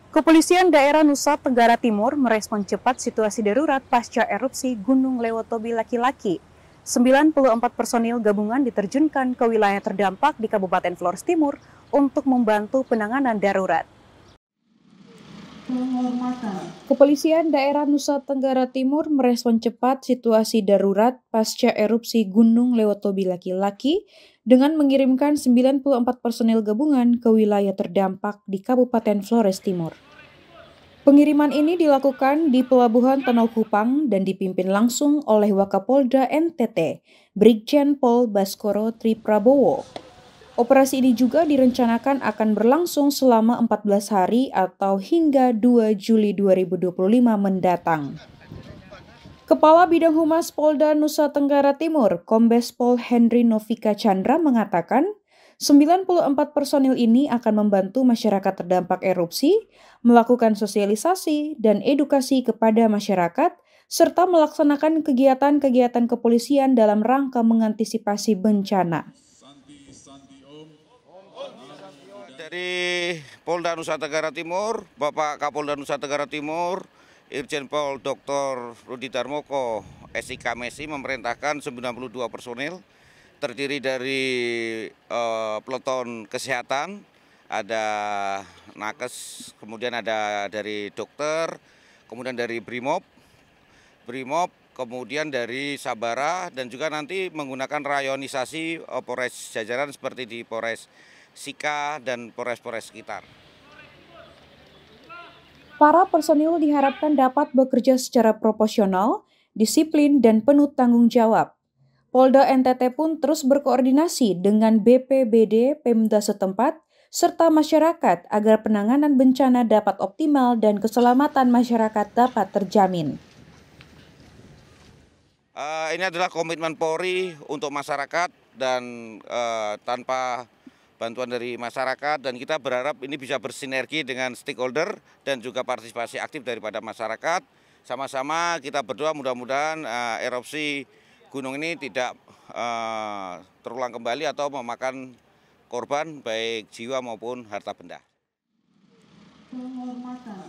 Kepolisian daerah Nusa Tenggara Timur merespon cepat situasi darurat pasca erupsi Gunung Lewotobi Laki-Laki. 94 personil gabungan diterjunkan ke wilayah terdampak di Kabupaten Flores Timur untuk membantu penanganan darurat. Kepolisian daerah Nusa Tenggara Timur merespon cepat situasi darurat pasca erupsi Gunung Lewotobi Laki-Laki dengan mengirimkan 94 personil gabungan ke wilayah terdampak di Kabupaten Flores Timur. Pengiriman ini dilakukan di Pelabuhan Tanau Kupang dan dipimpin langsung oleh Wakapolda NTT, Brigjen Pol Baskoro Triprabowo. Operasi ini juga direncanakan akan berlangsung selama 14 hari atau hingga 2 Juli 2025 mendatang. Kepala Bidang Humas Polda Nusa Tenggara Timur, Kombes Pol Henry Novika Chandra mengatakan, 94 personil ini akan membantu masyarakat terdampak erupsi, melakukan sosialisasi dan edukasi kepada masyarakat, serta melaksanakan kegiatan-kegiatan kepolisian dalam rangka mengantisipasi bencana. Dari Polda Nusa Tenggara Timur, Bapak Kapolda Nusa Tenggara Timur, Irjen Pol Dr. Rudi Darmoko, SIK MESI memerintahkan 92 personil, terdiri dari peleton kesehatan, ada nakes, kemudian ada dari dokter, kemudian dari Brimob, kemudian dari Sabara, dan juga nanti menggunakan rayonisasi Polres jajaran seperti di Polres Sika dan Polres-Polres sekitar. Para personil diharapkan dapat bekerja secara proporsional, disiplin, dan penuh tanggung jawab. Polda NTT pun terus berkoordinasi dengan BPBD Pemda setempat serta masyarakat agar penanganan bencana dapat optimal dan keselamatan masyarakat dapat terjamin. Ini adalah komitmen Polri untuk masyarakat dan tanpa bantuan dari masyarakat, dan kita berharap ini bisa bersinergi dengan stakeholder dan juga partisipasi aktif daripada masyarakat. Sama-sama kita berdoa mudah-mudahan erupsi gunung ini tidak terulang kembali atau memakan korban baik jiwa maupun harta benda.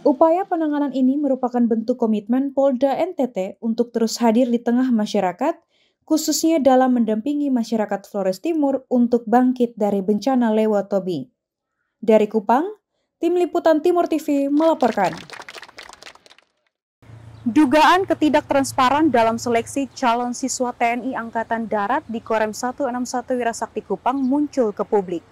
Upaya penanganan ini merupakan bentuk komitmen Polda NTT untuk terus hadir di tengah masyarakat, khususnya dalam mendampingi masyarakat Flores Timur untuk bangkit dari bencana Lewotobi. Dari Kupang, Tim Liputan Timur TV melaporkan. Dugaan ketidaktransparan dalam seleksi calon siswa TNI Angkatan Darat di Korem 161 Wirasakti Kupang muncul ke publik.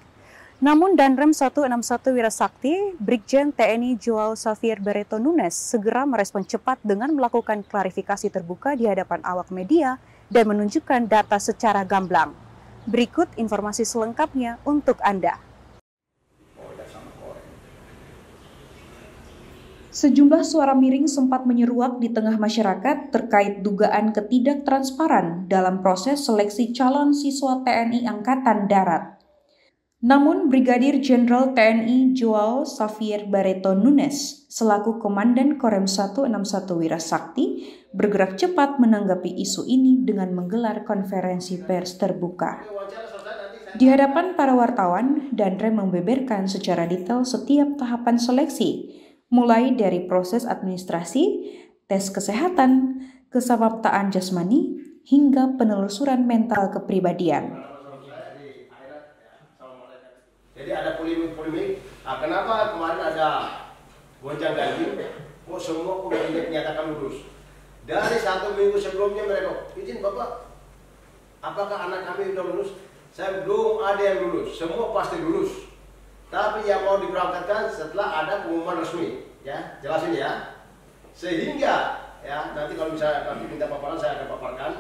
Namun Danrem 161 Wirasakti, Brigjen TNI Joao Xavier Barreto Nunes segera merespon cepat dengan melakukan klarifikasi terbuka di hadapan awak media dan menunjukkan data secara gamblang. Berikut informasi selengkapnya untuk Anda. Sejumlah suara miring sempat menyeruak di tengah masyarakat terkait dugaan ketidaktransparan dalam proses seleksi calon siswa TNI Angkatan Darat. Namun Brigadir Jenderal TNI Joao Xavier Barreto Nunes selaku Komandan Korem 161 Wirasakti bergerak cepat menanggapi isu ini dengan menggelar konferensi pers terbuka. Di hadapan para wartawan, Danrem membeberkan secara detail setiap tahapan seleksi, mulai dari proses administrasi, tes kesehatan, kesamaptaan jasmani, hingga penelusuran mental kepribadian. Jadi ada polemik, kenapa kemarin ada gonjang ganjing, kok semua pemilih dinyatakan lulus. Dari 1 minggu sebelumnya mereka, izin Bapak, apakah anak kami sudah lulus? Saya belum ada yang lulus, semua pasti lulus. Tapi yang mau diberangkatkan setelah ada pengumuman resmi, ya jelasin ya. Sehingga ya nanti kalau misalnya nanti minta paparan saya akan paparkan.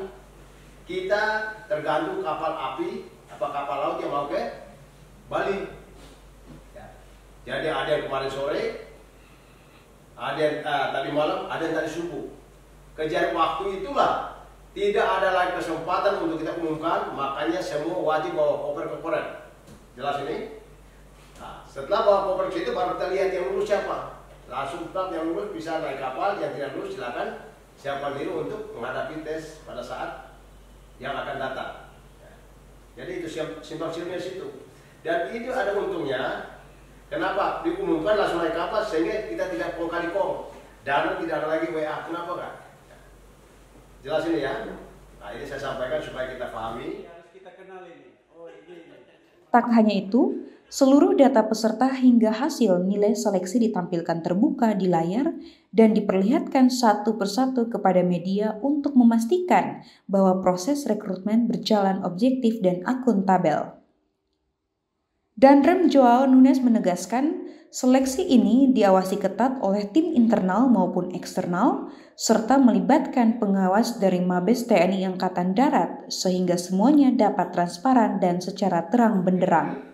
Kita tergantung kapal api, apa kapal laut yang mau ke Bali. Ya. Jadi ada yang kemarin sore, ada yang tadi malam, ada yang tadi subuh. Kejar waktu itulah tidak ada lagi kesempatan untuk kita umumkan, makanya semua wajib bawa koper ke Korem. Jelas ini? Nah, setelah bawa koper ke situ baru kita lihat yang lulus siapa. Langsung tetap yang lulus bisa naik kapal, yang tidak lulus silakan siapkan diri untuk menghadapi tes pada saat yang akan datang. Jadi itu simpang siurnya situ. Dan itu ada untungnya. Kenapa? Diumumkan langsung naik kapal sehingga kita tidak kong kali kong. Dan tidak ada lagi WA. Kenapa kan? Jelas ini ya. Nah ini saya sampaikan supaya kita pahami. Tak hanya itu, seluruh data peserta hingga hasil nilai seleksi ditampilkan terbuka di layar dan diperlihatkan satu persatu kepada media untuk memastikan bahwa proses rekrutmen berjalan objektif dan akuntabel. Danrem Joao Nunes menegaskan, seleksi ini diawasi ketat oleh tim internal maupun eksternal, serta melibatkan pengawas dari Mabes TNI Angkatan Darat, sehingga semuanya dapat transparan dan secara terang benderang.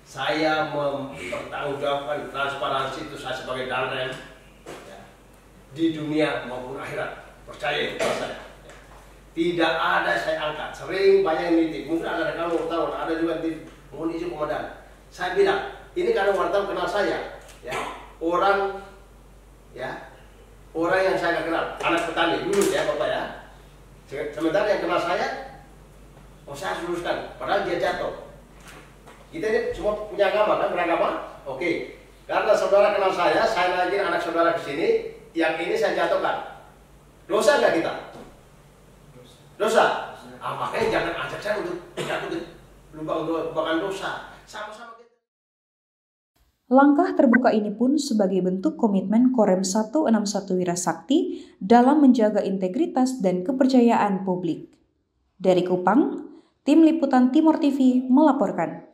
Saya mempertanggungjawabkan transparansi itu saya sebagai Danrem di dunia maupun akhirat. Percaya itu saya. Tidak ada saya angkat, sering banyak yang nitip. Mungkin ada kamu wartawan, ada juga di mohon izin komandan. Saya bilang, ini karena wartawan kenal saya, ya orang yang saya nggak kenal, anak petani dulu ya bapak ya. Sementara yang kenal saya, saya harus luruskan, padahal dia jatuh. Kita ini semua punya agama kan, beragama, oke. Karena saudara kenal saya lagi anak saudara ke sini, yang ini saya jatuhkan. Dosa nggak kita? Dosa. Makanya jangan ajak saya untuk jatuh di lubang dosa. Sama-sama kita. Langkah terbuka ini pun sebagai bentuk komitmen Korem 161 Wirasakti dalam menjaga integritas dan kepercayaan publik. Dari Kupang, Tim Liputan Timor TV melaporkan.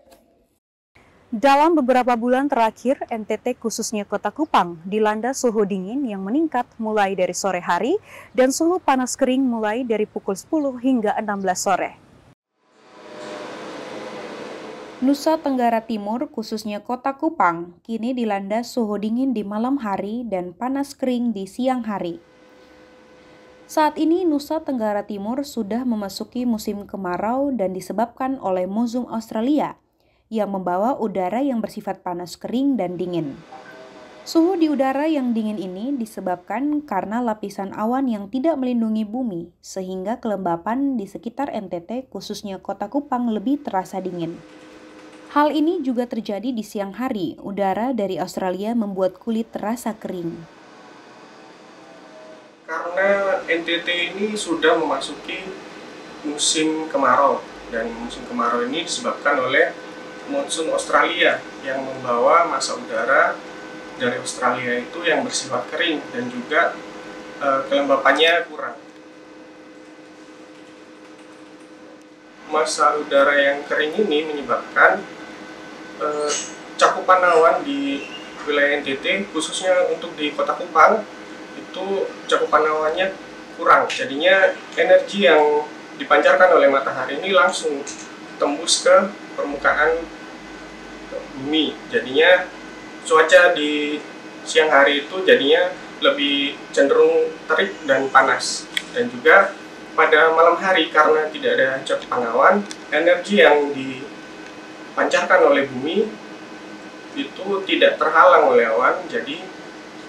Dalam beberapa bulan terakhir, NTT khususnya Kota Kupang dilanda suhu dingin yang meningkat mulai dari sore hari dan suhu panas kering mulai dari pukul 10 hingga 16 sore. Nusa Tenggara Timur khususnya Kota Kupang kini dilanda suhu dingin di malam hari dan panas kering di siang hari. Saat ini Nusa Tenggara Timur sudah memasuki musim kemarau dan disebabkan oleh monsun Australia yang membawa udara yang bersifat panas kering dan dingin. Suhu di udara yang dingin ini disebabkan karena lapisan awan yang tidak melindungi bumi, sehingga kelembapan di sekitar NTT khususnya Kota Kupang lebih terasa dingin. Hal ini juga terjadi di siang hari, udara dari Australia membuat kulit terasa kering. Karena NTT ini sudah memasuki musim kemarau, dan musim kemarau ini disebabkan oleh monsun Australia yang membawa massa udara dari Australia itu yang bersifat kering dan juga kelembapannya kurang. Massa udara yang kering ini menyebabkan cakupan awan di wilayah NTT, khususnya untuk di Kota Kupang, itu cakupan awannya kurang. Jadinya energi yang dipancarkan oleh matahari ini langsung tembus ke permukaan bumi. Jadinya cuaca di siang hari itu jadinya lebih cenderung terik dan panas. Dan juga pada malam hari karena tidak ada cakupan awan, energi yang dipancarkan oleh bumi itu tidak terhalang oleh awan, jadi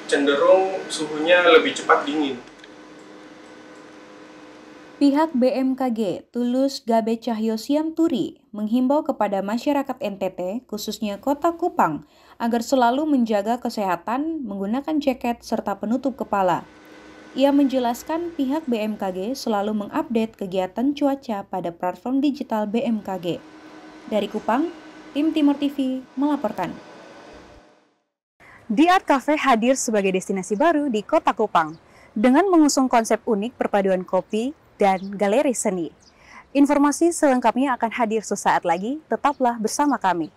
cenderung suhunya lebih cepat dingin. Pihak BMKG Tulus Gabe Cahyo Siamturi menghimbau kepada masyarakat NTT, khususnya Kota Kupang, agar selalu menjaga kesehatan, menggunakan jaket serta penutup kepala. Ia menjelaskan pihak BMKG selalu mengupdate kegiatan cuaca pada platform digital BMKG. Dari Kupang, Tim Timor TV melaporkan. The Art Cafe hadir sebagai destinasi baru di Kota Kupang dengan mengusung konsep unik perpaduan kopi dan galeri seni. Informasi selengkapnya akan hadir sesaat lagi, tetaplah bersama kami.